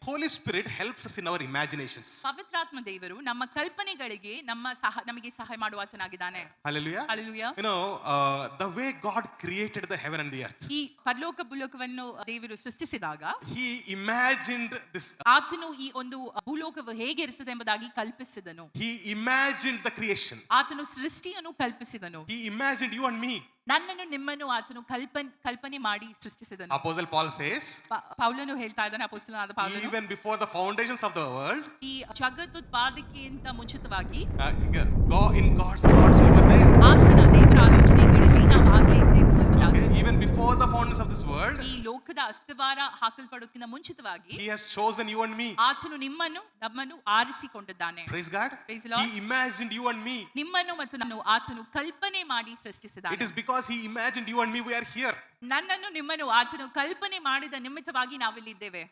Holy Spirit helps us in our imaginations. ಪವಿತ್ರಾತ್ಮ ದೇವರು ನಮ್ಮ ಕಲ್ಪನೆಗಳಿಗೆ ನಮಗೆ ಸಹಾಯ ಮಾಡುವಾತನಾಗಿದ್ದಾನೆ. Hallelujah. Hallelujah. The way God created the heaven and the earth. ಈ ಪರಲೋಕ ಭೂಲೋಕವನ್ನು ದೇವರು ಸೃಷ್ಟಿಸಿದಾಗ He imagined this. ಆತನು ಈ ಒಂದು ಭೂಲೋಕವು ಹೇಗಿರುತ್ತದೆ ಎಂಬುದಾಗಿ ಕಲ್ಪಿಸಿದನು. He imagined the creation. ಆತನು ಸೃಷ್ಟಿಯನ್ನು ಕಲ್ಪಿಸಿದನು. He imagined you and me. ನನ್ನನ್ನು ನಿಮ್ಮನ್ನು ಆತನು ಕಲ್ಪನೆ ಮಾಡಿ ಸೃಷ್ಟಿಸಿದನು. Apostle Paul says, ಪೌಲನು ಹೇಳ್ತಾ ಇದ್ದಾನೆ, ಅಪೊಸ್ತಲನಾದ ಪೌಲನು, even before the foundations of the world, ಈ ಜಗತ್ತುತ್ಪಾದನೆಗಿಂತ ಮುಂಚಿತವಾಗಿ in God's thoughts we were there. ಆತನ ದೇವರ ಆಲೋಚನೆಗಳಲ್ಲಿ ನಾವು ಆಗಲೇ ಇದ್ದೆವು ಎಂಬುದಾಗಿ. Even before the foundations of this world, ಈ ಲೋಕದ ಅಸ್ತಿವಾರ ಹಾಕಲ್ಪಡುವುದಕ್ಕಿಂತ ಮುಂಚಿತವಾಗಿ He has chosen you and me. ಆತನು ನಿಮ್ಮನ್ನು ನಮ್ಮನ್ನು ಆರಿಸಿಕೊಂಡಿದ್ದಾನೆ. Praise God. Praise the Lord. He imagined you and me. ನಿಮ್ಮನ್ನು ಮತ್ತು ನನ್ನನ್ನು ಆತನು ಕಲ್ಪನೆ ಮಾಡಿ ಸೃಷ್ಟಿಸಿದ್ದಾನೆ. It is because He imagined you and me we are here. ನನ್ನನ್ನು ನಿಮ್ಮನ್ನು ಆತನು ಕಲ್ಪನೆ ಮಾಡಿದ ನಿಮಿತ್ತವಾಗಿ ನಾವಿಲ್ಲಿದ್ದೇವೆ.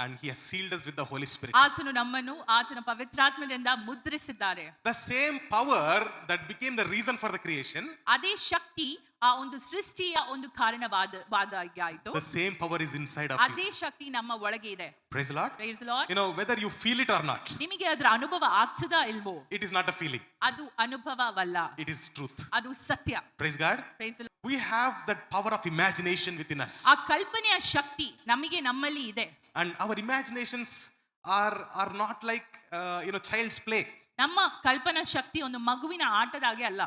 And He has sealed us with the Holy Spirit. ಆತನು ನಮ್ಮನ್ನು ಆತನ ಪವಿತ್ರಾತ್ಮದಿಂದ ಮುದ್ರಿಸಿದ್ದಾರೆ. The same power that became the reason for the creation, ಅದೇ ಶಕ್ತಿ ಆ ಒಂದು ಸೃಷ್ಟಿಯ ಒಂದು ಕಾರಣವಾದ the same power is inside of you. ಅದೇ ಶಕ್ತಿ ನಮ್ಮ ಒಳಗೆ ಇದೆ. Praise the Lord. Praise the Lord. Whether you feel it or not, ನಿಮಗೆ ಅದರ ಅನುಭವ ಆಗ್ತದಾ ಇಲ್ವೋ, it is not a feeling, ಅದು ಅನುಭವವಲ್ಲ, it is truth. ಅದು ಸತ್ಯ. Praise God. Praise the Lord. We have that power of imagination within us, ಆ ಕಲ್ಪನೆಯ ಶಕ್ತಿ ನಮ್ಮಲ್ಲಿ ಇದೆ. and our imaginations are not like child's play. ನಮ್ಮ ಕಲ್ಪನಾ ಶಕ್ತಿ ಒಂದು ಮಗುವಿನ ಆಟದಾಗೆ ಅಲ್ಲ.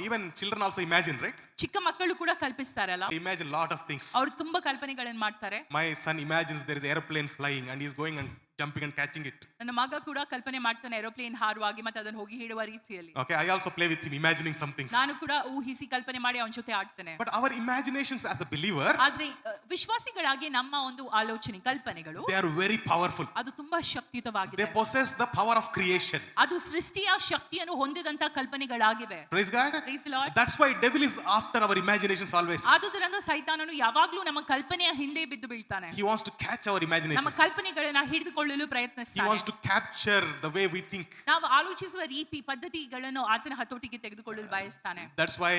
Even children also imagine, right? ಚಿಕ್ಕ ಮಕ್ಕಳು ಕೂಡ ಕಲ್ಪಿಸ್ತಾರಲ್ಲ. They imagine lot of things. ಅವರು ತುಂಬಾ ಕಲ್ಪನೆಗಳನ್ನು ಮಾಡ್ತಾರೆ. My son imagines there is an airplane flying and he is going and jumping and catching it. ನನ್ನ ಮಗ ಕೂಡ ಕಲ್ಪನೆ ಮಾಡ್ತಾನೆ ಏರೋಪ್ಲೇನ್ ಹಾರುವಾಗಿ ಮತ್ತೆ ಅದನ್ನು ಹೋಗಿ ಹಿಡುವ ರೀತಿಯಲ್ಲಿ. Okay, I also play with him imagining some things. ನಾನು ಕೂಡ ಊಹಿಸಿ ಕಲ್ಪನೆ ಮಾಡಿ ಅವನ ಜೊತೆ ಆಡ್ತೇನೆ. But our imaginations as a believer, ಆದ್ರೆ ವಿಶ್ವಾಸಿಗಳಾಗಿ ನಮ್ಮ ಒಂದು ಆಲೋಚನೆ ಕಲ್ಪನೆಗಳು, they are very powerful. ಅದು ತುಂಬಾ ಶಕ್ತಿಯುತವಾಗಿದೆ. They possess the power of creation. ಅದು ಸೃಷ್ಟಿಯ ಶಕ್ತಿಯನ್ನು ಹೊಂದಿದಂತ ಕಲ್ಪನೆಗಳಾಗಿವೆ. Praise God. Praise the Lord. That's why devil is after our imaginations always. ಆದುದರಿಂದ ಸೈತಾನನು ಯಾವಾಗಲೂ ನಮ್ಮ ಕಲ್ಪನೆಯ ಹಿಂದೆ ಬಿದ್ದು ಬೀಳ್ತಾನೆ. He wants to catch our imaginations. ನಮ್ಮ ಕಲ್ಪನೆಗಳನ್ನು ಹಿಡಿದುಕೊಳ್ಳಲು ಪ್ರಯತ್ನಿಸ್ತಾನೆ. He wants to capture the way we think. ನಾವು ಆಲೋಚಿಸುವ ರೀತಿ ಪದ್ಧತಿಗಳನ್ನು ಆತನ ಹತೋಟಿಗೆ ತೆಗೆದುಕೊಳ್ಳಲು ಬಯಸ್ತಾನೆ. That's why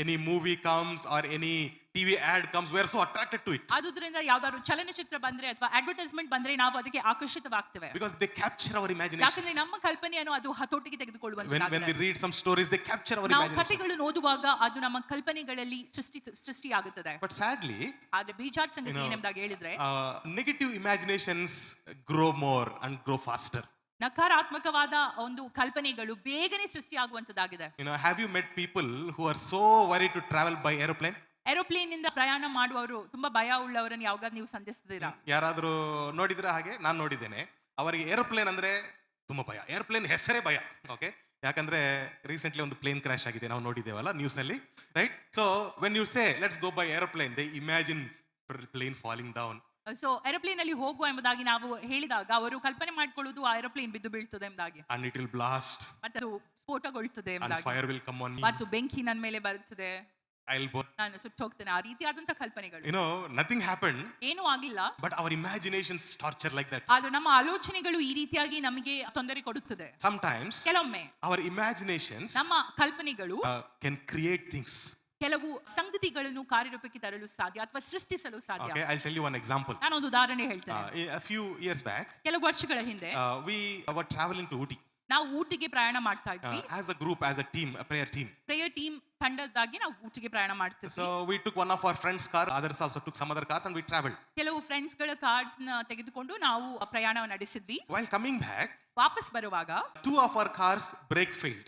any movie comes or any TV ad comes, we are so attracted to it. ಆದುದರಿಂದ ಯಾವ್ದಾದ್ರು ಚಲನಚಿತ್ರ ಬಂದ್ರೆ ಅಥವಾ ಅಡ್ವರ್ಟೈಸ್ಮೆಂಟ್ ಬಂದ್ರೆ ನಾವು ಅದಕ್ಕೆ ಆಕರ್ಷಿತವಾಗ್ತೇವೆ. Because they capture our imaginations. ಯಾಕಂದ್ರೆ ನಮ್ಮ ಕಲ್ಪನೆಯನ್ನು ಅದು ಹತೋಟಿಗೆ ತೆಗೆದುಕೊಳ್ಳುವಂತದ್ದಾಗಿದೆ. When we read some stories, they capture our ನಾವು imaginations. ಕಥೆಗಳನ್ನು ಓದುವಾಗ ಅದು ನಮ್ಮ ಕಲ್ಪನೆಗಳಲ್ಲಿ ಸೃಷ್ಟಿಯಾಗುತ್ತದೆ. But sadly, ಆದ್ರೆ ಬೀಜಾರ್ ಸಂಗತಿ ಏನೆಂಬುದಾಗಿ ಹೇಳಿದ್ರೆ, negative imaginations grow more and grow faster. ನಕಾರಾತ್ಮಕವಾದ ಒಂದು ಕಲ್ಪನೆಗಳು ಬೇಗನೆ ಸೃಷ್ಟಿಯಾಗುವಂತದ್ದಾಗಿದೆ. Have you met people who are so worried to travel by aeroplane? Aeroplane ಇಂದ ಪ್ರಯಾಣ ಮಾಡುವವರು ತುಂಬಾ ಭಯ ಉಳ್ಳವರನ್ನು ಯಾವಾಗ ನೀವು ಸಂಧಿಸಿದ್ದೀರಾ? ಯಾರಾದ್ರೂ ನೋಡಿದ್ರ? ಹಾಗೆ ನಾನು ನೋಡಿದ್ದೇನೆ. ಅವರಿಗೆ ಏರೋಪ್ಲೇನ್ ಅಂದ್ರೆ ತುಂಬಾ ಭಯ. ಏರೋಪ್ಲೇನ್ ಹೆಸರೇ ಭಯ. ಓಕೆ, ಯಾಕಂದ್ರೆ ರೀಸೆಂಟ್ಲಿ ಒಂದು ಪ್ಲೇನ್ ಕ್ರಾಶ್ ಆಗಿದೆ, ನಾವು ನೋಡಿದ್ದೇವಲ್ಲ ನ್ಯೂಸ್ ಅಲ್ಲಿ, right? So when you say let's go by aeroplane, they imagine plane falling down. So aeroplane ಅಲ್ಲಿ ಹೋಗುವ ಎಂಬುದಾಗಿ ನಾವು ಹೇಳಿದಾಗ ಅವರು ಕಲ್ಪನೆ ಮಾಡಿಕೊಳ್ಳುವುದು ಆ ಏರೋಪ್ಲೇನ್ ಬಿದ್ದು ಬೀಳ್ತದೆ ಎಂಬುದಾಗಿ, and it will blast, ಮತ್ತೆ ಅದು ಸ್ಫೋಟಗೊಳ್ಳುತ್ತದೆ ಎಂಬುದಾಗಿ, and fire will come on me, ಮತ್ತು ಬೆಂಕಿ ನನ್ನ ಮೇಲೆ ಬರುತ್ತದೆ, I'll burn, ನಾನು ಸುಟ್ಟು ಹೋಗ್ತೇನೆ. ಆ ರೀತಿಯಾದಂತ ಕಲ್ಪನೆಗಳು. nothing happened, ಏನೂ ಆಗಿಲ್ಲ, but our imaginations torture like that. ಆದ್ರೆ ನಮ್ಮ ಆಲೋಚನೆಗಳು ಈ ರೀತಿಯಾಗಿ ನಮಗೆ ತೊಂದರೆ ಕೊಡುತ್ತದೆ. Sometimes ಕೆಲವೊಮ್ಮೆ our imaginations ನಮ್ಮ ಕಲ್ಪನೆಗಳು can create things. ಕೆಲವು ಸಂಗತಿಗಳನ್ನು ಕಾರ್ಯರೂಪಕ್ಕೆ ತರಲು ಸಾಧ್ಯ ಅಥವಾ ಸೃಷ್ಟಿಸಲು ಸಾಧ್ಯ. Okay, I'll tell you one example. ನಾನು ಒಂದು ಉದಾಹರಣೆ ಹೇಳ್ತೇನೆ. A few years back, ಕೆಲವು ವರ್ಷಗಳ ಹಿಂದೆ we were traveling to Ooty. ನಾವು ಊಟಿಗೆ ಪ್ರಯಾಣ ಮಾಡ್ತಾ ಇದ್ವಿ. As a group, as a team, a prayer team. Prayer team ತಂಡದಾಗಿ ನಾವು ಊಟಿಗೆ ಪ್ರಯಾಣ ಮಾಡ್ತಿದ್ವಿ. So we took one of our friends' car, others also took some other cars, and we traveled. ಕೆಲವು ಫ್ರೆಂಡ್ಸ್ ಗಳ ಕಾರ್ಸ್ ನ ತೆಗೆದುಕೊಂಡು ನಾವು ಪ್ರಯಾಣವನ್ನು ನಡೆಸಿದ್ವಿ. While coming back, ವಾಪಸ್ ಬರುವಾಗ two of our cars brake failed.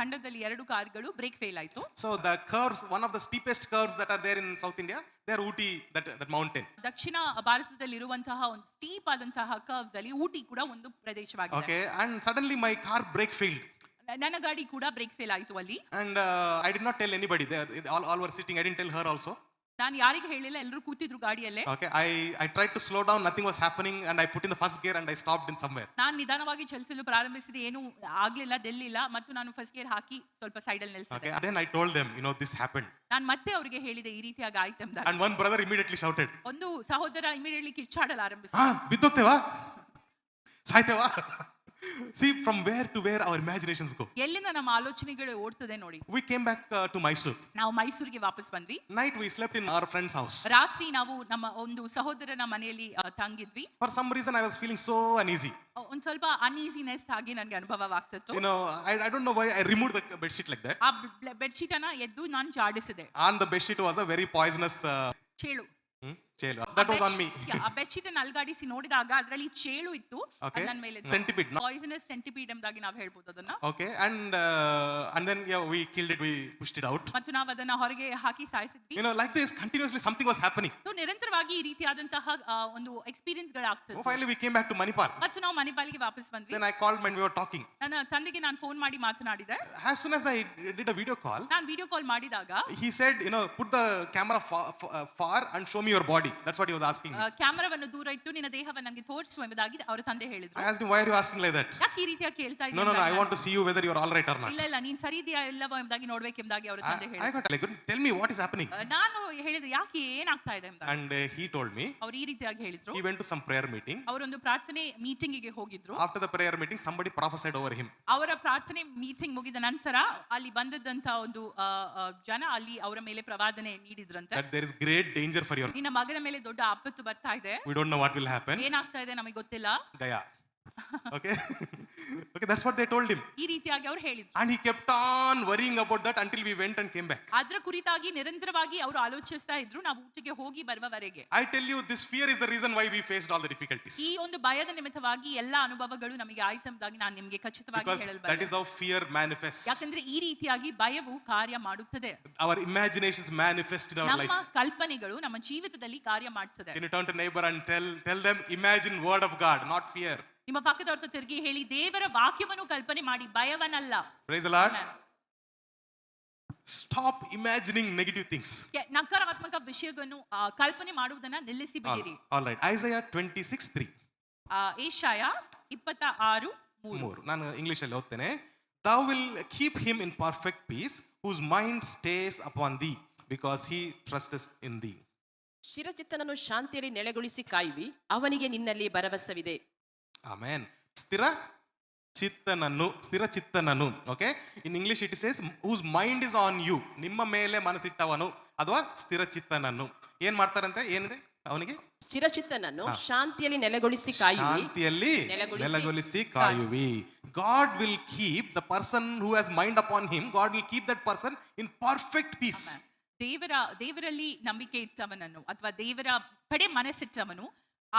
ತಂಡದಲ್ಲಿ ಎರಡು ಕಾರ್ಗಳು ಬ್ರೇಕ್ ಫೇಲ್ ಆಯ್ತು. So the curves, one of the steepest curves that are there in South India, they are Ooty, that mountain. ದಕ್ಷಿಣ ಭಾರತದಲ್ಲಿ ಇರುವಂತಹ ಒಂದು ಸ್ಟೀಪ್ ಆದಂತಹ ಕರ್ವ್ಸ್ ಅಲ್ಲಿ ಊಟಿ ಕೂಡ ಒಂದು ಪ್ರದೇಶವಾಗಿದೆ. Okay, and suddenly my car brake failed. ನನ್ನ ಗಾಡಿ ಕೂಡ ಬ್ರೇಕ್ ಫೇಲ್ ಆಯ್ತು ಅಲ್ಲಿ. And I did not tell anybody. They all were sitting. I didn't tell her also. ನಾನು ಯಾರಿಗೆ ಹೇಳಿಲ್ಲ, ಎಲ್ಲರೂ ಕೂತಿದ್ರು ಗಾಡಿಯಲ್ಲೇ. Okay, I tried to slow down, nothing was happening, and I put in the first gear and I stopped in somewhere. ನಾನು ನಿಧಾನವಾಗಿ ಚಲಿಸಲು ಪ್ರಾರಂಭಿಸಿದೆ, ಏನು ಆಗ್ಲಿಲ್ಲ, ಡೆಲ್ಲಿಲ್ಲ, ಮತ್ತು ನಾನು ಫಸ್ಟ್ ಗೇರ್ ಹಾಕಿ ಸ್ವಲ್ಪ ಸೈಡ್ ಅಲ್ಲಿ ನಿಲ್ಲಿಸಿದೆ. Okay, then I told them, this happened. ನಾನು ಮತ್ತೆ ಅವರಿಗೆ ಹೇಳಿದೆ ಈ ರೀತಿಯಾಗಿ ಆಯ್ತು ಅಂತ. And one brother immediately shouted. ಒಂದು ಸಹೋದರ ಇಮಿಡಿಯೇಟ್ಲಿ ಕಿರ್ಚಾಡಲು ಆರಂಭಿಸಿದ. ಬಿದ್ದೋಗ್ತೇವಾ, ಸಾಯ್ತೇವಾ? See from where to where our imaginations go. ಎಲ್ಲಿಂದ ನಮ್ಮ ಆಲೋಚನೆಗಳು ಓಡ್ತದೆ ನೋಡಿ. We came back to Mysore. ನಾವು ಮೈಸೂರಿಗೆ ವಾಪಸ್ ಬಂದ್ವಿ. Night we slept in our friend's house. ರಾತ್ರಿ ನಾವು ನಮ್ಮ ಒಂದು ಸಹೋದರನ ಮನೆಯಲ್ಲಿ ತಂಗಿದ್ವಿ. For some reason I was feeling so uneasy. ಒಂದ್ ಸ್ವಲ್ಪ ಅನ್ಈಸಿನೆಸ್ ಆಗಿ ನನಗೆ ಅನುಭವವಾಗ್ತಿತ್ತು. You know, I don't know why I removed the bedsheet like that. ಆ ಬೆಡ್ಶೀಟ್ ಅನ್ನ ಎದ್ದು ನಾನು ಜಾಡಿಸಿದೆ. On the bedsheet was a very poisonous ಚೇಳು. ಚೇಳು. That was on me. ಆ ಬೆಡ್ಶೀಟ್ ಅನ್ನು ಅಲ್ಗಾಡಿಸಿ ನೋಡಿದಾಗ ಅದರಲ್ಲಿ ಚೇಳು ಇತ್ತು. Okay. ನನ್ನ ಮೇಲೆ Centipede, no? ಪಾಯ್ಸನಸ್ ಸೆಂಟಿಪೀಡ್ ಎಂಬುದಾಗಿ ನಾವು ಹೇಳ್ಬೋದು ಅದನ್ನ. Okay, and then yeah, we killed it, we pushed it out. ಮತ್ತು ನಾವು ಅದನ್ನ ಹೊರಗೆ ಹಾಕಿ ಸಾಯಿಸಿದ್ವಿ. You know, like this continuously something was happening. So ನಿರಂತರವಾಗಿ ಈ ರೀತಿಯಾದಂತಹ ಒಂದು experience ಗಳಾಗ್ತಿತ್ತು. Finally we came back to Manipal. ಮತ್ತು ನಾವು ಮಣಿಪಾಲಿಗೆ ವಾಪಸ್ ಬಂದ್ವಿ. Then I called when we were talking. ನನ್ನ ತಂದೆಗೆ ನಾನು ಫೋನ್ ಮಾಡಿ ಮಾತನಾಡಿದೆ. As soon as I did a video call, ನಾನು ವಿಡಿಯೋ ಕಾಲ್ ಮಾಡಿದಾಗ he said, you know, put the camera far and show me your body. That's what he was asking me. ಕ್ಯಾಮೆರಾವನ್ನು ದೂರ ಇಟ್ಟು ನಿನ್ನ ದೇಹವನ್ನು ನನಗೆ ತೋರಿಸು ಎಂಬುದಾಗಿ ಅವರ ತಂದೆ ಹೇಳಿದ್ರು. I asked him, why are you asking like that? ಯಾಕೆ ಈ ರೀತಿಯಾಗಿ ಕೇಳ್ತಾ No, ಇದ್ದೀರಾ? I want to see you whether you are all right or not. ಇಲ್ಲ ಇಲ್ಲ ನೀನು ಸರಿ ಇದೆಯಾ ಇಲ್ಲವೋ ಎಂಬುದಾಗಿ ನೋಡಬೇಕೆಂಬುದಾಗಿ ಅವರ ತಂದೆ I ಹೇಳಿದ್ರು. got like, tell me what is happening. ನಾನು ಹೇಳಿದೆ ಯಾಕೆ ಏನಾಗ್ತಾ ಇದೆ ಎಂಬುದಾಗಿ. And he told me, ಅವರು ಈ ರೀತಿಯಾಗಿ ಹೇಳಿದ್ರು. he went to some prayer meeting. ಅವರೊಂದು ಪ್ರಾರ್ಥನೆ ಮೀಟಿಂಗಿಗೆ ಹೋಗಿದ್ರು. After the prayer meeting, somebody prophesied over him. ಅವರ ಪ್ರಾರ್ಥನೆ ಮೀಟಿಂಗ್ ಮುಗಿದ ನಂತರ ಅಲ್ಲಿ ಬಂದದ್ದಂತ ಒಂದು ಜನ ಅಲ್ಲಿ ಅವರ ಮೇಲೆ ಪ್ರವಾದನೆ ನೀಡಿದ್ರಂತೆ. That there is great danger for your. ನಿನ್ನ ಮಗನ ಮೇಲೆ ದೊಡ್ಡ ಆಪತ್ತು ಬರ್ತಾ ಇದೆ. We don't know what will happen. ಏನಾಗ್ತಾ ಇದೆ ನಮಗೆ ಗೊತ್ತಿಲ್ಲ. Gaya. Okay. Okay, that's what they told him. ಈ ರೀತಿಯಾಗಿ ಅವರು ಹೇಳಿದ್ರು. And he kept on worrying about that until we went and came back. ಅದರ ಕುರಿತಾಗಿ ನಿರಂತರವಾಗಿ ಅವರು ಆಲೋಚಿಸ್ತಾ ಇದ್ರು ನಾವು ಊಟಿಗೆ ಹೋಗಿ ಬರುವವರೆಗೆ. I tell you, this fear is the reason why we faced all the difficulties. ಈ ಒಂದು ಭಯದ ನಿಮಿತ್ತವಾಗಿ ಎಲ್ಲಾ ಅನುಭವಗಳು ನಮಗೆ ಆಯ್ತು ಎಂಬುದಾಗಿ ನಾನು ನಿಮಗೆ ಖಚಿತವಾಗಿ Because ಹೇಳಬಲ್ಲೆ. that is how fear manifests. ಯಾಕಂದ್ರೆ ಈ ರೀತಿಯಾಗಿ ಭಯವು ಕಾರ್ಯ ಮಾಡುತ್ತದೆ. Our imaginations manifest in our life. ನಮ್ಮ ಕಲ್ಪನೆಗಳು ನಮ್ಮ ಜೀವಿತದಲ್ಲಿ ಕಾರ್ಯ ಮಾಡುತ್ತದೆ. Can you turn to neighbor and tell them, imagine word of God, not fear. ನಿಮ್ಮ ಪಕ್ಕದವರ ತಿರುಗಿ ಹೇಳಿ ದೇವರ ವಾಕ್ಯವನ್ನು ಕಲ್ಪನೆ ಮಾಡಿ ಭಯವನ್ನಲ್ಲ. Praise the Lord. Stop imagining negative things. ನಕಾರಾತ್ಮಕ ವಿಷಯಗಳನ್ನು ಕಲ್ಪನೆ ಮಾಡುವುದನ್ನ ನಿಲ್ಲಿಸಿ ಬಿಡಿರಿ. All right. Isaiah 26:3. ಏಷಾಯ 26:3. ನಾನು ಇಂಗ್ಲಿಷ್ ಅಲ್ಲಿ ಓದ್ತೇನೆ. Thou will keep him in perfect peace, whose mind stays upon thee, because he trusteth in thee. ಶಿರಚಿತ್ತನನ್ನು ಶಾಂತಿಯಲ್ಲಿ ನೆಲೆಗೊಳಿಸಿ ಕಾಯುವಿ, ಅವನಿಗೆ ನಿನ್ನಲ್ಲಿ ಭರವಸವಿದೆ. Amen. ಸ್ಥಿರ ಚಿತ್ತನನ್ನು. Okay, in English it says whose mind is on you. ನಿಮ್ಮ ಮೇಲೆ ಮನಸ್ಸಿಟ್ಟವನು ಅಥವಾ ಸ್ಥಿರ ಚಿತ್ತನನ್ನು ಏನ್ ಮಾಡ್ತಾರಂತೆ? ಏನಿದೆ ಅವನಿಗೆ? ಶಿರಚಿತ್ತನನ್ನು ಶಾಂತಿಯಲ್ಲಿ ನೆಲೆಗೊಳಿಸಿ ಕಾಯುವಿ. ಶಾಂತಿಯಲ್ಲಿ ನೆಲೆಗೊಳಿಸಿ ಕಾಯುವಿ. God will keep the person who has mind upon him. God will keep that person in perfect peace. ದೇವರಲ್ಲಿ ನಂಬಿಕೆ ಇಟ್ಟವನನ್ನು ಅಥವಾ ದೇವರ ಕಡೆ ಮನಸ್ಸಿಟ್ಟವನು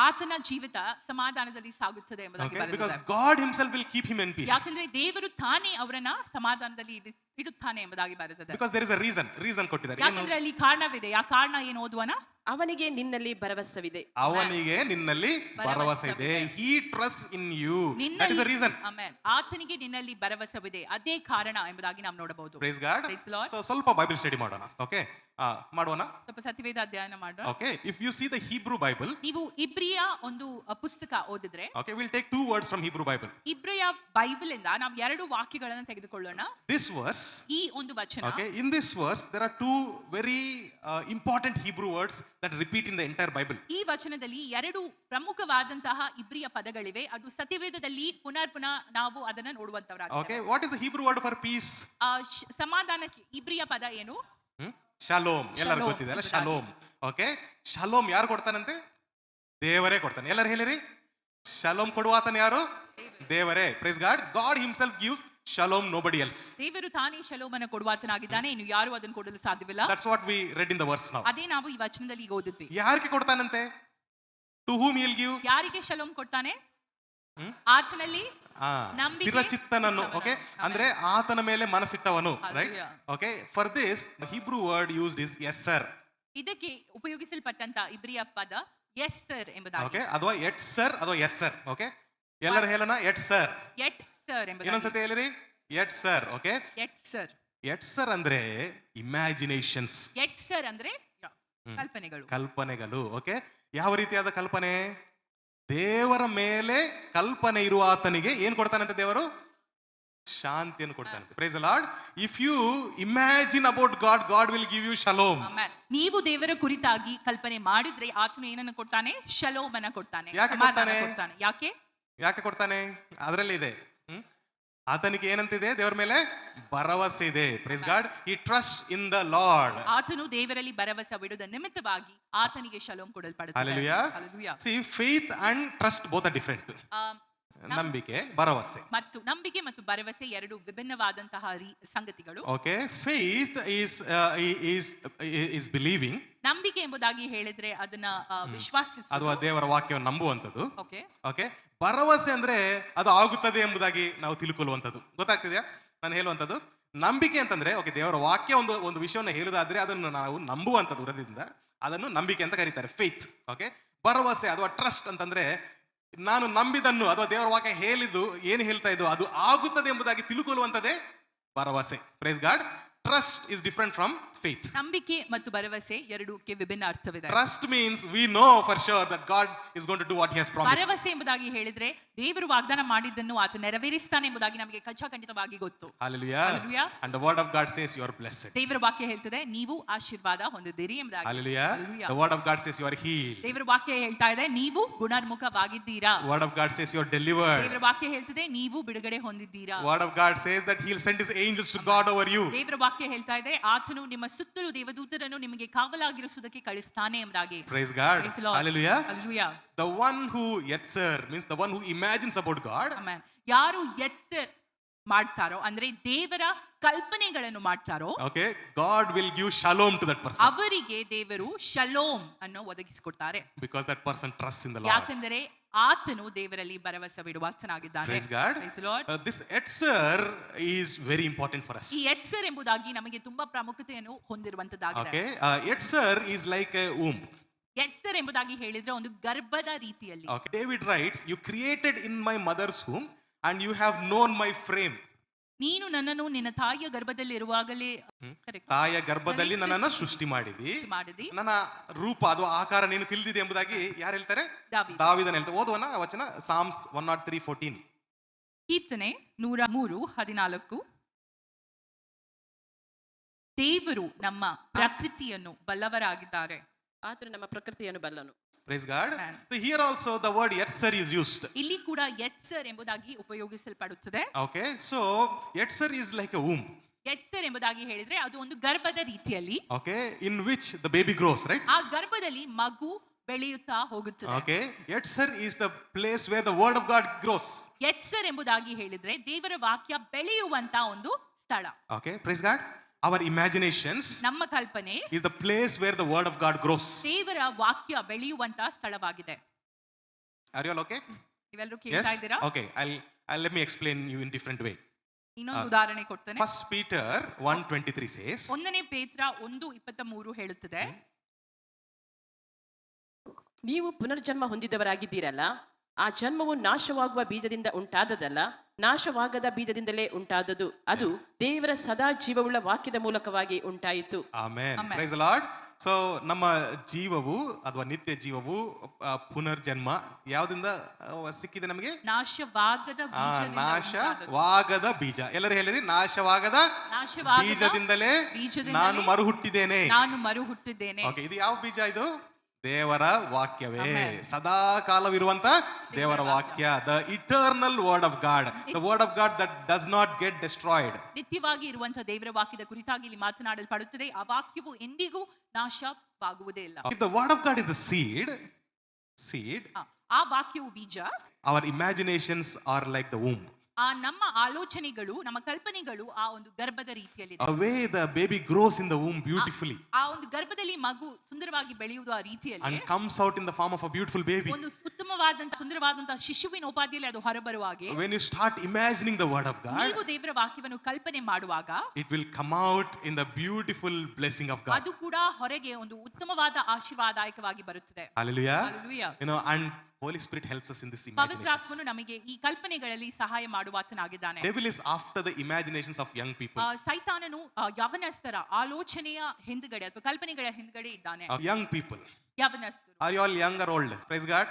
ಆತನ ಜೀವಿತ ಸಮಾಧಾನದಲ್ಲಿ ಸಾಗುತ್ತದೆ ಎಂಬುದಾಗಿ ಬರೆದಿದೆ. Because God himself will keep him in peace. ಯಾಕಂದ್ರೆ ದೇವರು ತಾನೇ ಅವರನ್ನ ಸಮಾಧಾನದಲ್ಲಿ ಇಡುತ್ತಾನೆ ಎಂಬುದಾಗಿ ಬರೆದಿದೆ. Because there is a reason ಕೊಟ್ಟಿದ್ದಾರೆ. ಯಾಕಂದ್ರೆ ಅಲ್ಲಿ ಕಾರಣವಿದೆ. ಆ ಕಾರಣ ಏನು ಓದುವನ? ಅವನಿಗೆ ನಿನ್ನಲ್ಲಿ ಭರವಸವಿದೆ. ಅವನಿಗೆ ನಿನ್ನಲ್ಲಿ ಭರವಸೆ ಇದೆ. He trusts in you. That is the reason. Amen. ಆತನಿಗೆ ನಿನ್ನಲ್ಲಿ ಭರವಸವಿದೆ, ಅದೇ ಕಾರಣ ಎಂಬುದಾಗಿ ನಾವು ನೋಡಬಹುದು. Praise God. Praise the Lord. So ಸ್ವಲ್ಪ ಬೈಬಲ್ ಸ್ಟಡಿ ಮಾಡೋಣ. ಓಕೆ, ಮಾಡೋಣ. ಸ್ವಲ್ಪ ಸತ್ಯವೇದ ಅಧ್ಯಯನ ಮಾಡೋಣ. Okay, if you see the Hebrew Bible, ನೀವು ಇಬ್ರಿಯ ಒಂದು ಪುಸ್ತಕ ಓದಿದ್ರೆ, okay, we'll take 2 words from Hebrew Bible. ಇಬ್ರಿಯ ಬೈಬಲ್ ಇಂದ ನಾವು 2 ವಾಕ್ಯಗಳನ್ನು ತೆಗೆದುಕೊಳ್ಳೋಣ. This verse, ಈ ಒಂದು ವಚನ, okay, in this verse there are 2 very important Hebrew words that repeat in the entire Bible. ಈ ವಚನದಲ್ಲಿ 2 ಪ್ರಮುಖವಾದಂತಹ ಇಬ್ರಿಯ ಪದಗಳಿವೆ. ಅದು ಸತ್ಯವೇದದಲ್ಲಿ ಪುನಃ ನಾವು ಅದನ್ನ ನೋಡುವಂತವರಾಗಿದ್ದೇವೆ. Okay, what is the Hebrew word for peace? ಸಮಾಧಾನಕ್ಕೆ ಇಬ್ರಿಯ ಪದ ಏನು? ಶಾಲೋಮ್. ಎಲ್ಲರಿಗೂ ಗೊತ್ತಿದೆ ಅಲ್ಲ, ಶಾಲೋಮ್. ಓಕೆ, ಶಾಲೋಮ್ ಯಾರು ಕೊಡ್ತಾನಂತೆ? ದೇವರೇ ಕೊಡ್ತಾನೆ. ಎಲ್ಲರೂ ಹೇಳಿರಿ, ಶಾಲೋಮ್ ಕೊಡುವಾತನ ಯಾರು? ದೇವರೇ. Praise God. God himself gives shalom, nobody else. ದೇವರು ತಾನೇ ಶಲೋಮನ ಕೊಡುವಾತನಾಗಿದ್ದಾನೆ, ಇನ್ನು ಯಾರು ಅದನ್ನು ಕೊಡಲು ಸಾಧ್ಯವಿಲ್ಲ. That's what we read in the verse now. ಅದೇ ನಾವು ಈ ವಚನದಲ್ಲಿ ಈಗ ಓದಿದ್ವಿ. ಯಾರಿಗೆ ಕೊಡ್ತಾನಂತೆ? To whom he'll give? ಯಾರಿಗೆ ಶಲೋಮ್ ಕೊಡ್ತಾನೆ? ಆತನಲ್ಲಿ ಸ್ಥಿರ ಚಿತ್ತನನ್ನು. ಓಕೆ, ಅಂದ್ರೆ ಆತನ ಮೇಲೆ ಮನಸ್ಸಿಟ್ಟವನು. Right. Okay, for this the Hebrew word used is yes sir. ಇದಕ್ಕೆ ಉಪಯೋಗಿಸಲ್ಪಟ್ಟಂತ ಇಬ್ರಿಯ ಪದ yes sir ಎಂಬುದಾಗಿದೆ. ಓಕೆ, ಅಥವಾ yet sir ಅಥವಾ yes sir. ಓಕೆ, ಎಲ್ಲರೂ ಹೇಳೋಣ, yet sir. yet sir ಎಂಬುದಾಗಿದೆ. ಇನ್ನೊಂದ್ಸತಿ ಹೇಳಿರಿ, yet sir. Okay, yet sir. yet sir ಅಂದ್ರೆ ಇಮ್ಯಾಜಿನೇಷನ್ಸ್. yet sir ಅಂದ್ರೆ ಕಲ್ಪನೆಗಳು. ಓಕೆ, ಯಾವ ರೀತಿಯಾದ ಕಲ್ಪನೆ? ದೇವರ ಮೇಲೆ ಕಲ್ಪನೆ ಇರುವ ಆತನಿಗೆ ಏನ್ ಕೊಡ್ತಾನಂತೆ ದೇವರು? ಶಾಂತಿಯನ್ನು ಕೊಡ್ತಾನಂತೆ. Praise the Lord. If you imagine about God, God will give you shalom. ನೀವು ದೇವರ ಕುರಿತಾಗಿ ಕಲ್ಪನೆ ಮಾಡಿದ್ರೆ ಆತನು ಏನನ್ನು ಕೊಡ್ತಾನೆ? ಶಲೋಮನ ಕೊಡ್ತಾನೆ, ಯಾಕೆ ಸಮಾಧಾನ ಕೊಡ್ತಾನೆ. ಯಾಕೆ? ಯಾಕೆ ಕೊಡ್ತಾನೆ? ಅದರಲ್ಲಿ ಇದೆ. ಆತನಿಗೆ ಏನಂತಿದೆ? ದೇವರ ಮೇಲೆ ಭರವಸೆ ಇದೆ. Praise God. ಈ ಟ್ರಸ್ಟ್ ಇನ್ ದ ಲಾರ್ಡ್. ಆತನು ದೇವರಲ್ಲಿ ಭರವಸೆ ಬಿಡುವುದ ನಿಮಿತ್ತವಾಗಿ ಆತನಿಗೆ shalom ಕೊಡಲ್ಪಡುತ್ತದೆ. Hallelujah. Hallelujah. See, faith and trust both are different. ಆ, ನಂಬಿಕೆ, ಭರವಸೆ. ಮತ್ತು ನಂಬಿಕೆ ಮತ್ತು ಭರವಸೆ ಎರಡು ವಿಭಿನ್ನವಾದಂತಹ ಸಂಗತಿಗಳು. Okay, faith is believing. ನಂಬಿಕೆ ಎಂಬುದಾಗಿ ಹೇಳಿದ್ರೆ ಅದನ್ನ ವಿಶ್ವಾಸಿಸುವುದು. ಅದು ದೇವರ ವಾಕ್ಯವನ್ನು ನಂಬುವಂಥದ್ದು. ಓಕೆ. ಓಕೆ, ಭರವಸೆ ಅಂದ್ರೆ ಅದು ಆಗುತ್ತದೆ ಎಂಬುದಾಗಿ ನಾವು ತಿಳ್ಕೊಳ್ಳುವಂಥದ್ದು. ಗೊತ್ತಾಗ್ತಿದೆಯಾ ನಾನು ಹೇಳುವಂಥದ್ದು? ನಂಬಿಕೆ ಅಂತಂದ್ರೆ ಓಕೆ, ದೇವರ ವಾಕ್ಯ ಒಂದು ವಿಷಯವನ್ನು ಹೇಳುದಾದ್ರೆ ಅದನ್ನು ನಾವು ನಂಬುವಂಥದ್ದು ಹೃದಯದಿಂದ, ಅದನ್ನು ನಂಬಿಕೆ ಅಂತ ಕರೀತಾರೆ, ಫೇತ್. ಓಕೆ, ಭರವಸೆ ಅಥವಾ ಟ್ರಸ್ಟ್ ಅಂತಂದ್ರೆ ನಾನು ನಂಬಿದನ್ನು ಅಥವಾ ದೇವರ ವಾಕ್ಯ ಹೇಳಿದ್ದು ಏನು ಹೇಳ್ತಾ ಇದ್ದು ಅದು ಆಗುತ್ತದೆ ಎಂಬುದಾಗಿ ತಿಳ್ಕೊಳ್ಳುವಂಥದ್ದೇ ಭರವಸೆ. Praise God. Trust is different from faith. ನಂಬಿಕೆ ಮತ್ತು ಭರವಸೆ ಎರಡಕ್ಕೆ ವಿಭಿನ್ನ ಅರ್ಥವಿದೆ. Trust means we know for sure that God is going to do what he has promised. ಭರವಸೆ ಎಂಬುದಾಗಿ ಹೇಳಿದ್ರೆ ದೇವರು ವಾಗ್ದಾನ ಮಾಡಿದ್ದನ್ನು ಆತ ನೆರವೇರಿಸ್ತಾನೆ ಎಂಬುದಾಗಿ ನಮಗೆ ಖಚಿತವಾಗಿ ಗೊತ್ತು. Hallelujah. Hallelujah. And the word of God says you are blessed. ದೇವರ ವಾಕ್ಯ ಹೇಳ್ತದೆ ನೀವು ಆಶೀರ್ವಾದ ಹೊಂದಿದ್ದೀರಿ ಎಂಬುದಾಗಿ. Hallelujah. Hallelujah. The word of God says you are healed. ದೇವರ ವಾಕ್ಯ ಹೇಳ್ತಾ ಇದೆ ನೀವು ಗುಣಮುಖವಾಗಿದ್ದೀರಾ. The word of God says you are delivered. ದೇವರ ವಾಕ್ಯ ಹೇಳ್ತದೆ ನೀವು ಬಿಡುಗಡೆ ಹೊಂದಿದ್ದೀರಾ. The word of God says that he will send his angels to guard over you. ದೇವರ ವಾಕ್ಯ ಹೇಳ್ತಾ ಇದೆ ಆತನು ನಿಮ್ಮ ಸುತ್ತಲೂ ದೇವದೂತರನ್ನು ನಿಮಗೆ ಕಾವಲಾಗಿರಿಸುವುದಕ್ಕೆ ಕಳಿಸ್ತಾನೆ ಎಂಬುದಾಗಿ. Praise God. Praise the Lord. Hallelujah. Hallelujah. The one who yetzer means the one who imagines about God. Amen. ಯಾರು ಯತ್ಸರ್ ಮಾಡ್ತಾರೋ ಅಂದ್ರೆ ದೇವರ ಕಲ್ಪನೆಗಳನ್ನು ಮಾಡ್ತಾರೋ, Okay, God will give shalom to that person ಅವರಿಗೆ ದೇವರು ಶಲೋಮ್ ಅನ್ನು ಒದಗಿಸಿಕೊಡ್ತಾರೆ. because that person trusts in the Lord. ಯಾಕಂದರೆ ಆತನು ದೇವರಲ್ಲಿ ಭರವಸೆ ಬಿಡುವಾತನಾಗಿದ್ದಾನೆ. Praise God. Praise the Lord. This yetzer is very important for us. ಈ ಯತ್ಸರ್ ಎಂಬುದಾಗಿ ನಮಗೆ ತುಂಬಾ ಪ್ರಾಮುಖ್ಯತೆಯನ್ನು ಹೊಂದಿರುವಂತದ್ದಾಗಿದೆ. Okay, yetzer is like a womb. ಯತ್ಸರ್ ಎಂಬುದಾಗಿ ಹೇಳಿದ್ರೆ ಒಂದು ಗರ್ಭದ ರೀತಿಯಲ್ಲಿ. Okay, David writes, you created in my mother's womb and you have known my frame. ನೀನು ನನ್ನನ್ನು ನಿನ್ನ ತಾಯಿಯ ಗರ್ಭದಲ್ಲಿ ಇರುವಾಗಲೇ ತಾಯಿಯ ಗರ್ಭದಲ್ಲಿ ನನ್ನನ್ನು ಸೃಷ್ಟಿ ಮಾಡಿದಿ, ನನ್ನ ರೂಪ ಅದು ಆಕಾರ ನೀನು ತಿಳಿದಿದೆ ಎಂಬುದಾಗಿ ಯಾರು ಹೇಳ್ತಾರೆ? ದಾವೀದನ ಹೇಳ್ತಾರೆ. ಓದುವನ ವಚನ ಸಾಮ್ಸ್ 103:14. ಕೀರ್ತನೆ 103:14. ದೇವರು ನಮ್ಮ ಪ್ರಕೃತಿಯನ್ನು ಬಲ್ಲವರಾಗಿದ್ದಾರೆ. ಆತನು ನಮ್ಮ ಪ್ರಕೃತಿಯನ್ನು ಬಲ್ಲನು. Praise God. So here also the word yetzer is used. ಇಲ್ಲಿ ಕೂಡ ಯತ್ಸರ್ ಎಂಬುದಾಗಿ ಉಪಯೋಗಿಸಲ್ಪಡುತ್ತದೆ. Okay, so yetzer is like a womb. ಯತ್ಸರ್ ಎಂಬುದಾಗಿ ಹೇಳಿದ್ರೆ ಅದು ಒಂದು ಗರ್ಭದ ರೀತಿಯಲ್ಲಿ. Okay, in which the baby grows, right? ಆ ಗರ್ಭದಲ್ಲಿ ಮಗು ಬೆಳೆಯುತ್ತಾ ಹೋಗುತ್ತದೆ. Okay, yetzer is the place where the word of God grows. ಯತ್ಸರ್ ಎಂಬುದಾಗಿ ಹೇಳಿದ್ರೆ ದೇವರ ವಾಕ್ಯ ಬೆಳೆಯುವಂತ ಒಂದು ಸ್ಥಳ. Okay, praise God. Our imaginations ನಮ್ಮ ಕಲ್ಪನೆ is the place where the word of God grows. ದೇವರ ವಾಕ್ಯ ಬೆಳೆಯುವಂತ ಸ್ಥಳವಾಗಿದೆ. Are you all okay? ನೀವೆಲ್ಲರೂ Yes? ಕೇಳ್ತಾ ಇದ್ದೀರಾ? Okay, I'll let me explain you in different way. ಇನ್ನೊಂದು ಉದಾಹರಣೆ ಕೊಡ್ತೇನೆ. 1 Peter 1:23 says, 1 ಪೇತ್ರ 1:23 ಹೇಳುತ್ತದೆ, ನೀವು ಪುನರ್ಜನ್ಮ ಹೊಂದಿದವರಾಗಿದ್ದೀರಲ್ಲ, ಆ ಜನ್ಮವು ನಾಶವಾಗುವ ಬೀಜದಿಂದ ಉಂಟಾದದಲ್ಲ, ನಾಶವಾಗದ ಬೀಜದಿಂದಲೇ ಉಂಟಾದದು. ಅದು ದೇವರ ಸದಾ ಜೀವವುಳ್ಳ ವಾಕ್ಯದ ಮೂಲಕವಾಗಿ ಉಂಟಾಯಿತು. Amen. Amen. Praise the Lord. So ನಮ್ಮ ಜೀವವು ಅಥವಾ ನಿತ್ಯ ಜೀವವು ಪುನರ್ಜನ್ಮ ಯಾವ್ದಿಂದ ಸಿಕ್ಕಿದೆ ನಮಗೆ? ನಾಶವಾಗದ ಬೀಜದಿಂದ ಉಂಟಾದದ್ದು. ನಾಶವಾಗದ ಬೀಜ. ಎಲ್ಲರೂ ಹೇಳಿರಿ, ನಾಶವಾಗದ ಬೀಜದಿಂದಲೇ ನಾನು ಮರುಹುಟ್ಟಿದ್ದೇನೆ. ನಾನು ಮರುಹುಟ್ಟಿದ್ದೇನೆ. ಓಕೆ, ಇದು ಯಾವ ಬೀಜ? ಇದು ದೇವರ ವಾಕ್ಯವೇ, ಸದಾ ಕಾಲವಿರುವಂತ ದೇವರ ವಾಕ್ಯ. The eternal word of God, the word of God that does not get destroyed. ನಿತ್ಯವಾಗಿ ಇರುವಂತಹ ದೇವರ ವಾಕ್ಯದ ಕುರಿತಾಗಿ ಇಲ್ಲಿ ಮಾತನಾಡಲ್ಪಡುತ್ತದೆ. ಆ ವಾಕ್ಯವು ಎಂದಿಗೂ ನಾಶವಾಗುವುದೇ ಇಲ್ಲ. If the word of God is the seed, ಆ ವಾಕ್ಯವು ಬೀಜ. our imaginations are like the womb. ಆ ನಮ್ಮ ಆಲೋಚನೆಗಳು, ನಮ್ಮ ಕಲ್ಪನೆಗಳು ಆ ಒಂದು ಗರ್ಭದ ರೀತಿಯಲ್ಲಿ. A way the baby grows in the womb beautifully ಆ ಒಂದು ಗರ್ಭದಲ್ಲಿ ಮಗು ಸುಂದರವಾಗಿ ಬೆಳೆಯುವುದು ಆ ರೀತಿಯಲ್ಲಿ and comes out in the form of a beautiful baby. ಒಂದು ಉತ್ತಮವಾದಂತ ಸುಂದರವಾದಂತಹ ಶಿಶುವಿನ ಉಪಾಧಿಯಲ್ಲಿ ಅದು ಹೊರಬರುವ ಹಾಗೆ When you start imagining the word of God, ನೀವು ದೇವರ ವಾಕ್ಯವನ್ನು ಕಲ್ಪನೆ ಮಾಡುವಾಗ it will come out in the beautiful blessing of God. ಅದು ಕೂಡ ಹೊರಗೆ ಒಂದು ಉತ್ತಮವಾದ ಆಶೀರ್ವಾದದಾಯಕವಾಗಿ ಬರುತ್ತದೆ. Hallelujah. Hallelujah. And Holy Spirit helps us in this Pavithra imagination. ಆತ್ಮನು ನಮಗೆ ಈ ಕಲ್ಪನೆಗಳಲ್ಲಿ ಸಹಾಯ ಮಾಡುವಾತನಾಗಿದ್ದಾನೆ. Devil is after the imaginations of young people. ಸೈತಾನನು ಯವನಸ್ಥರ ಆಲೋಚನೆಯ ಹಿಂದ್ಗಡೆ ಅಥವಾ ಕಲ್ಪನೆಗಳ ಹಿಂದ್ಗಡೆ ಇದ್ದಾನೆ. Young people. ಯವನಸ್ಥರು. Are you all young or old? Praise God.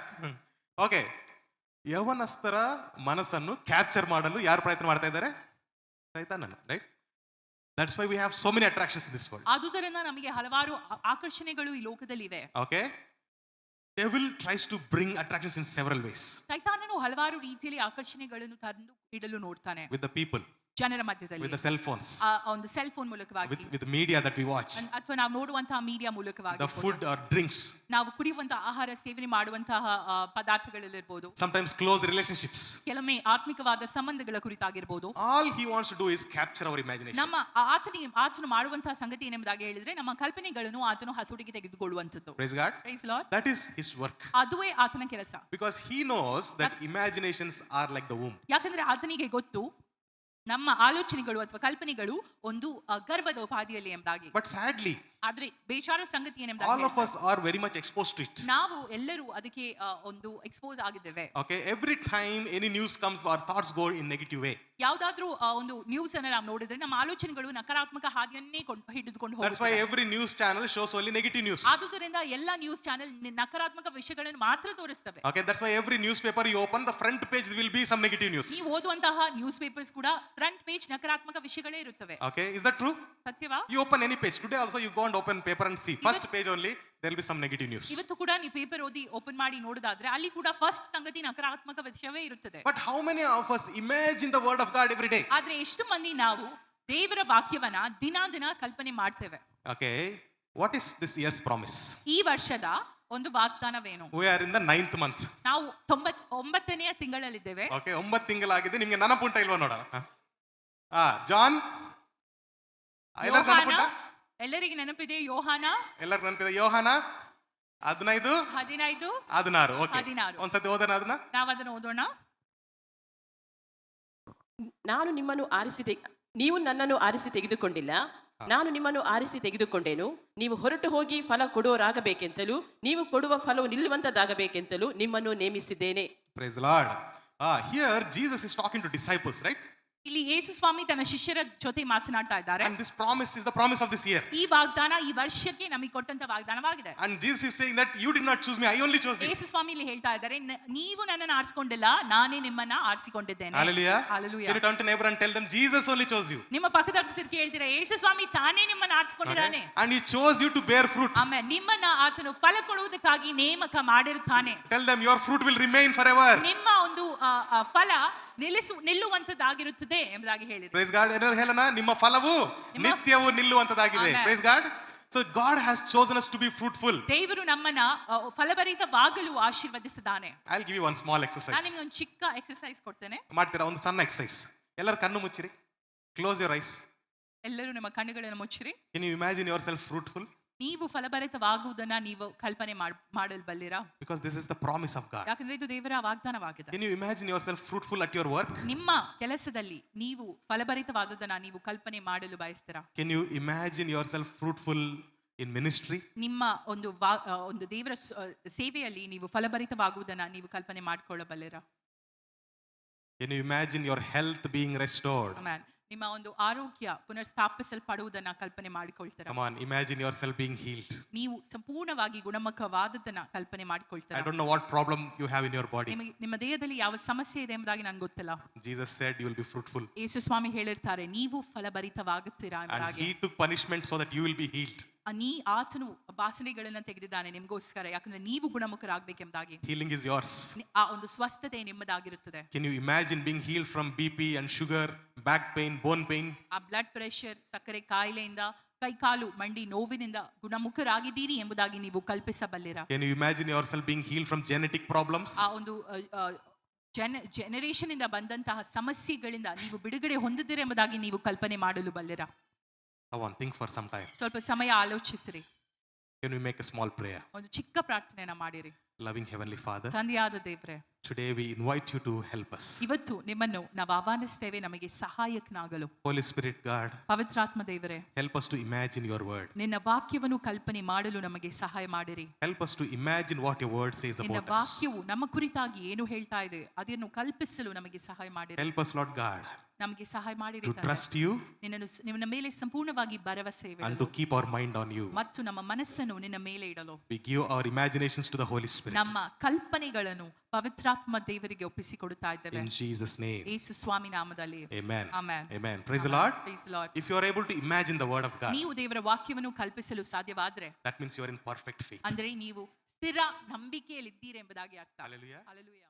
Okay. ಯವನಸ್ಥರ ಮನಸ್ಸನ್ನು ಕ್ಯಾಪ್ಚರ್ ಮಾಡಲು ಯಾರು ಪ್ರಯತ್ನ ಮಾಡ್ತಾ ಇದ್ದಾರೆ? ಸೈತಾನನು, right? That's why we have so many attractions in this world. ಆದುದರಿಂದ ನಮಗೆ ಹಲವಾರು ಆಕರ್ಷಣೆಗಳು ಈ ಲೋಕದಲ್ಲಿ ಇವೆ. Okay. Devil tries to bring attractions in several ways. ಸೈತಾನನು ಆತನು ಹಲವಾರು ರೀತಿಯಲ್ಲಿ ಆಕರ್ಷಣೆಗಳನ್ನು ತಂದು ಇಡಲು ನೋಡ್ತಾನೆ with the people, ಜನರ ಮಧ್ಯದಲ್ಲಿ, with the cell phones, ಆ ಒಂದು ಸೆಲ್ ಫೋನ್ ಮೂಲಕವಾಗಿ, with the media that we watch, ಅಥವಾ ನಾವು ನೋಡುವಂತಹ ಮೀಡಿಯಾ ಮೂಲಕವಾಗಿ, the food or drinks, ನಾವು ಕುಡಿಯುವಂತಹ ಆಹಾರ ಸೇವನೆ ಮಾಡುವಂತಹ ಪದಾರ್ಥಗಳಲ್ಲಿರ್ಬೋದು, sometimes close relationships. ಕೆಲವೊಮ್ಮೆ ಆತ್ಮಿಕವಾದ ಸಂಬಂಧಗಳ ಕುರಿತಾಗಿರ್ಬೋದು. All he wants to do is capture our imagination. ನಮ್ಮ ಆತನು ಮಾಡುವಂತಹ ಸಂಗತಿ ಏನೆಂಬುದಾಗಿ ಹೇಳಿದ್ರೆ ನಮ್ಮ ಕಲ್ಪನೆಗಳನ್ನು ಆತನು ಹಸುಡಿಗೆ ತೆಗೆದುಕೊಳ್ಳುವಂಥದ್ದು. Praise God. Praise Lord. That is his work. ಅದುವೇ ಆತನ ಕೆಲಸ. Because he knows that imaginations are like the womb. ಯಾಕಂದ್ರೆ ಆತನಿಗೆ ಗೊತ್ತು ನಮ್ಮ ಆಲೋಚನೆಗಳು ಅಥವಾ ಕಲ್ಪನೆಗಳು ಒಂದು ಗರ್ಭದ ಉಪಾಧಿಯಲ್ಲಿ ಎಂಬುದಾಗಿ. But sadly, ಆದ್ರೆ ಬೇಜಾರು ಸಂಗತಿ all ಏನೆಂಬುದಾಗಿ of us are very much exposed to it. ನಾವು ಎಲ್ಲರೂ ಅದಕ್ಕೆ ಒಂದು ಎಕ್ಸ್ಪೋಸ್ ಆಗಿದ್ದೇವೆ. Okay, every time any news comes, our thoughts go in negative way. ಯಾವ್ದಾದ್ರೂ ಒಂದು ನ್ಯೂಸ್ ಅನ್ನ ನಾವು ನೋಡಿದ್ರೆ ನಮ್ಮ ಆಲೋಚನೆಗಳು ನಕಾರಾತ್ಮಕ ಹಾದಿಯನ್ನೇ ಹಿಡಿದುಕೊಂಡು That's why ಹೋಗುತ್ತವೆ. every news channel shows only negative news. ಆದುದರಿಂದ ಎಲ್ಲ ನ್ಯೂಸ್ ಚಾನೆಲ್ ನಕಾರಾತ್ಮಕ ವಿಷಯಗಳನ್ನು ಮಾತ್ರ ತೋರಿಸ್ತವೆ. Okay, that's why every newspaper you open, the front page will be some negative news. ನೀವು ಓದುವಂತಹ ನ್ಯೂಸ್ ಪೇಪರ್ಸ್ ಕೂಡ ಫ್ರಂಟ್ ಪೇಜ್ ನಕಾರಾತ್ಮಕ ವಿಷಯಗಳೇ ಇರುತ್ತವೆ. Okay, is that true? ಸತ್ಯವಾ? You open any page. Today also you go and open paper and see. First page only, there will be some negative news. ಇವತ್ತು ಕೂಡ ನೀವು paper ಓದಿ open ಮಾಡಿ ನೋಡೋದಾದ್ರೆ ಅಲ್ಲಿ ಕೂಡ ಫಸ್ಟ್ ಸಂಗತಿ ನಕಾರಾತ್ಮಕ ವಿಷಯವೇ ಇರುತ್ತದೆ. But how many of us imagine the word of God every day? ಆದ್ರೆ ಎಷ್ಟು ಮಂದಿ ನಾವು ದೇವರ ವಾಕ್ಯವನ್ನ ದಿನ ಕಲ್ಪನೆ ಮಾಡ್ತೇವೆ? Okay, what is this year's promise? ಈ ವರ್ಷದ ಒಂದು ವಾಗ್ದಾನವೇನು? We are in the 9th month. ನಾವು 9ನೇ ತಿಂಗಳಲ್ಲಿದ್ದೇವೆ. Okay, 9 ತಿಂಗಳಾಗಿದೆ. ನಿಮಗೆ ನೆನಪುಂಟ ಇಲ್ವಾ ನೋಡೋಣ. ಜಾನ್, ಎಲ್ಲರಿಗೆ ನೆನಪಿದೆ? ಯೋಹಾನ, ಎಲ್ಲರಿಗೂ ನೆನಪಿದೆ? ಯೋಹಾನ 15, 16. ಓಕೆ, 16. ಒಂದ್ಸತಿ ಓದೋಣ ಅದನ್ನ. ನಾವು ಅದನ್ನು ಓದೋಣ. ನೀವು ನನ್ನನ್ನು ಆರಿಸಿ ತೆಗೆದುಕೊಂಡಿಲ್ಲ, ನಾನು ನಿಮ್ಮನ್ನು ಆರಿಸಿ ತೆಗೆದುಕೊಂಡೆನು. ನೀವು ಹೊರಟು ಹೋಗಿ ಫಲ ಕೊಡುವರಾಗಬೇಕೆಂತಲೂ ನೀವು ಕೊಡುವ ಫಲವು ನಿಲ್ಲುವಂತದಾಗಬೇಕೆಂತಲೂ ನಿಮ್ಮನ್ನು ನೇಮಿಸಿದ್ದೇನೆ. Praise the Lord. Here Jesus is talking to disciples, right? ಇಲ್ಲಿ ಯೇಸು ಸ್ವಾಮಿ ತನ್ನ ಶಿಷ್ಯರ ಜೊತೆ ಮಾತನಾಡ್ತಾ ಇದ್ದಾರೆ. And this promise is the promise of this year. ಈ ವಾಗ್ದಾನ ಈ ವರ್ಷಕ್ಕೆ ನಮಗೆ ಕೊಟ್ಟಂತ ವಾಗ್ದಾನವಾಗಿದೆ. And Jesus is saying that you did not choose me, I only chose you. ಯೇಸು ಸ್ವಾಮಿ ಇಲ್ಲಿ ಹೇಳ್ತಾ ಇದ್ದಾರೆ, ನೀವು ನನ್ನನ್ನು ಆರಿಸಿಕೊಂಡಿಲ್ಲ, ನಾನೇ ನಿಮ್ಮನ್ನ ಆರಿಸಿಕೊಂಡಿದ್ದೇನೆ. Hallelujah. Hallelujah. Can you turn to neighbor and tell them Jesus only chose you? ನಿಮ್ಮ ಪಕ್ಕದ ತಿರುಗಿ ಹೇಳ್ತೀರಾ, ಯೇಸು ಸ್ವಾಮಿ ತಾನೇ ನಿಮ್ಮನ್ನ ಆರಿಸಿಕೊಂಡಿದ್ದಾನೆ. And he chose you to bear fruit. ಆಮೇಲೆ ನಿಮ್ಮನ್ನ ಆತನು ಫಲ ಕೊಡುವುದಕ್ಕಾಗಿ ನೇಮಕ ಮಾಡಿರುತ್ತಾನೆ. Tell them your fruit will remain forever. ನಿಮ್ಮ ಒಂದು ಫಲ ನಿಲ್ಲುವಂತದ್ದಾಗಿರುತ್ತದೆ ಎಂಬುದಾಗಿ ಹೇಳಿದ್ರು. Praise God. ಎಲ್ಲರೂ ಹೇಳೋಣ, ನಿಮ್ಮ ಫಲವು ನಿತ್ಯವೂ ನಿಲ್ಲುವಂತದ್ದಾಗಿದೆ. Praise God. So God has chosen us to be fruitful. ದೇವರು ನಮ್ಮನ್ನ ಫಲಭರಿತವಾಗಲು ಆಶೀರ್ವದಿಸಿದ್ದಾನೆ. I'll give you one small exercise. ನಾನು ನಿಮಗೆ ಒಂದು ಚಿಕ್ಕ ಎಕ್ಸರ್ಸೈಸ್ ಕೊಡ್ತೇನೆ. ಮಾಡ್ತೀರಾ? ಒಂದು ಸಣ್ಣ ಎಕ್ಸರ್ಸೈಸ್. ಎಲ್ಲರೂ ಕಣ್ಣು ಮುಚ್ಚಿರಿ. Close your eyes. ಎಲ್ಲರೂ ನಿಮ್ಮ ಕಣ್ಣುಗಳನ್ನು ಮುಚ್ಚಿರಿ. Can you imagine yourself fruitful? ನೀವು ಫಲಭರಿತವಾಗುವುದನ್ನ ನೀವು ಕಲ್ಪನೆ ಮಾಡಲು ಬಲ್ಲಿರಾ? Because this is the promise of God. ಯಾಕಂದ್ರೆ ಇದು ದೇವರ ವಾಗ್ದಾನವಾಗಿದೆ. Can you imagine yourself fruitful at your work? ನಿಮ್ಮ ಕೆಲಸದಲ್ಲಿ ನೀವು ಫಲಭರಿತವಾದದನ್ನ ನೀವು ಕಲ್ಪನೆ ಮಾಡಲು ಬಯಸ್ತೀರಾ? Can you imagine yourself fruitful in ministry? ನಿಮ್ಮ ಒಂದು ದೇವರ ಸೇವೆಯಲ್ಲಿ ನೀವು ಫಲಭರಿತವಾಗುವುದನ್ನ ನೀವು ಕಲ್ಪನೆ ಮಾಡಿಕೊಳ್ಳಬಲ್ಲಿರಾ? Can you imagine your health being restored? Amen. ನಿಮ್ಮ ಒಂದು ಆರೋಗ್ಯ ಪುನರ್ಸ್ಥಾಪಿಸಲ್ಪಡುವುದನ್ನ ಕಲ್ಪನೆ ಮಾಡಿಕೊಳ್ತೀರಾ? Come on, imagine yourself being healed. ನೀವು ಸಂಪೂರ್ಣವಾಗಿ ಗುಣಮುಖವಾದದನ್ನ ಕಲ್ಪನೆ ಮಾಡಿಕೊಳ್ತೀರಾ? I don't know what problem you have in your body. ನಿಮ್ಮ ದೇಹದಲ್ಲಿ ಯಾವ ಸಮಸ್ಯೆ ಇದೆ ಎಂಬುದಾಗಿ ನನಗೆ ಗೊತ್ತಿಲ್ಲ. Jesus said you will be fruitful. ಯೇಸು ಸ್ವಾಮಿ ಹೇಳಿರ್ತಾರೆ, ನೀವು ಫಲಭರಿತವಾಗುತ್ತೀರಾ And ಎಂಬುದಾಗಿ. he took punishment so that you will be healed. ಆತನು ಬಾಸನೆಗಳನ್ನ ತೆಗೆದಿದ್ದಾನೆ ನಿಮಗೋಸ್ಕರ, ಯಾಕಂದ್ರೆ ನೀವು ಗುಣಮುಖರಾಗಬೇಕೆಂಬುದಾಗಿ. Healing is yours. ಆ ಒಂದು ಸ್ವಸ್ಥತೆ ನಿಮ್ಮದಾಗಿರುತ್ತದೆ. Can you imagine being healed from BP and sugar, back pain, bone pain? ಆ ಬ್ಲಡ್ ಪ್ರೆಷರ್, ಸಕ್ಕರೆ ಕಾಯಿಲೆಯಿಂದ, ಕೈಕಾಲು ಮಂಡಿ ನೋವಿನಿಂದ ಗುಣಮುಖರಾಗಿದ್ದೀರಿ ಎಂಬುದಾಗಿ ನೀವು ಕಲ್ಪಿಸಬಲ್ಲಿರಾ? Can you imagine yourself being healed from genetic problems? ಆ ಒಂದು ಜನರೇಷನ್ ಇಂದ ಬಂದಂತಹ ಸಮಸ್ಯೆಗಳಿಂದ ನೀವು ಬಿಡುಗಡೆ ಹೊಂದಿದ್ದೀರಿ ಎಂಬುದಾಗಿ ನೀವು ಕಲ್ಪನೆ ಮಾಡಲು ಬಲ್ಲಿರಾ? Come on, think for some time. ಸ್ವಲ್ಪ ಸಮಯ ಆಲೋಚಿಸಿರಿ. Can we make a small prayer? ಒಂದು ಚಿಕ್ಕ ಪ್ರಾರ್ಥನೆಯನ್ನ ಮಾಡಿರಿ. Loving Heavenly Father, ತಂದೆಯಾದ ದೇವರೇ, today we invite you to help us. ಇವತ್ತು ನಿಮ್ಮನ್ನು ನಾವು ಆಹ್ವಾನಿಸ್ತೇವೆ ನಮಗೆ ಸಹಾಯಕನಾಗಲು. Holy Spirit God, ಪವಿತ್ರಾತ್ಮ ದೇವರೇ, help us to imagine your word. ನಿನ್ನ ವಾಕ್ಯವನ್ನು ಕಲ್ಪನೆ ಮಾಡಲು ನಮಗೆ ಸಹಾಯ ಮಾಡಿರಿ. Help us to imagine what your word says ನಿನ್ನ about us. ವಾಕ್ಯವು ನಮ್ಮ ಕುರಿತಾಗಿ ಏನು ಹೇಳ್ತಾ ಇದೆ ಅದನ್ನು ಕಲ್ಪಿಸಲು ನಮಗೆ ಸಹಾಯ ಮಾಡಿರಿ. Help us, Lord God, ನಮಗೆ ಸಹಾಯ ಮಾಡಿರಿ to trust you ನಿನ್ನ ಮೇಲೆ ಸಂಪೂರ್ಣವಾಗಿ ಭರವಸೆ and to keep our mind on you. ಮತ್ತು ನಮ್ಮ ಮನಸ್ಸನ್ನು ನಿನ್ನ ಮೇಲೆ ಇಡಲು We give our imaginations to the Holy Spirit. ನಮ್ಮ ಕಲ್ಪನೆಗಳನ್ನು ಪವಿತ್ರಾತ್ಮ ದೇವರಿಗೆ ಒಪ್ಪಿಸಿಕೊಡುತ್ತಾ ಇದ್ದೇವೆ. In Jesus' name. ಯೇಸು ಸ್ವಾಮಿ ನಾಮದಲ್ಲಿ. Amen. Amen. Amen. Praise the Lord. Praise the Lord. If you are able to imagine the word of God, ನೀವು ದೇವರ ವಾಕ್ಯವನ್ನು ಕಲ್ಪಿಸಲು ಸಾಧ್ಯವಾದ್ರೆ that means you are in perfect faith. ಅಂದ್ರೆ ನೀವು ಸ್ಥಿರ ನಂಬಿಕೆಯಲ್ಲಿ ಇದ್ದೀರಿ ಎಂಬುದಾಗಿ ಅರ್ಥ. Hallelujah. Hallelujah.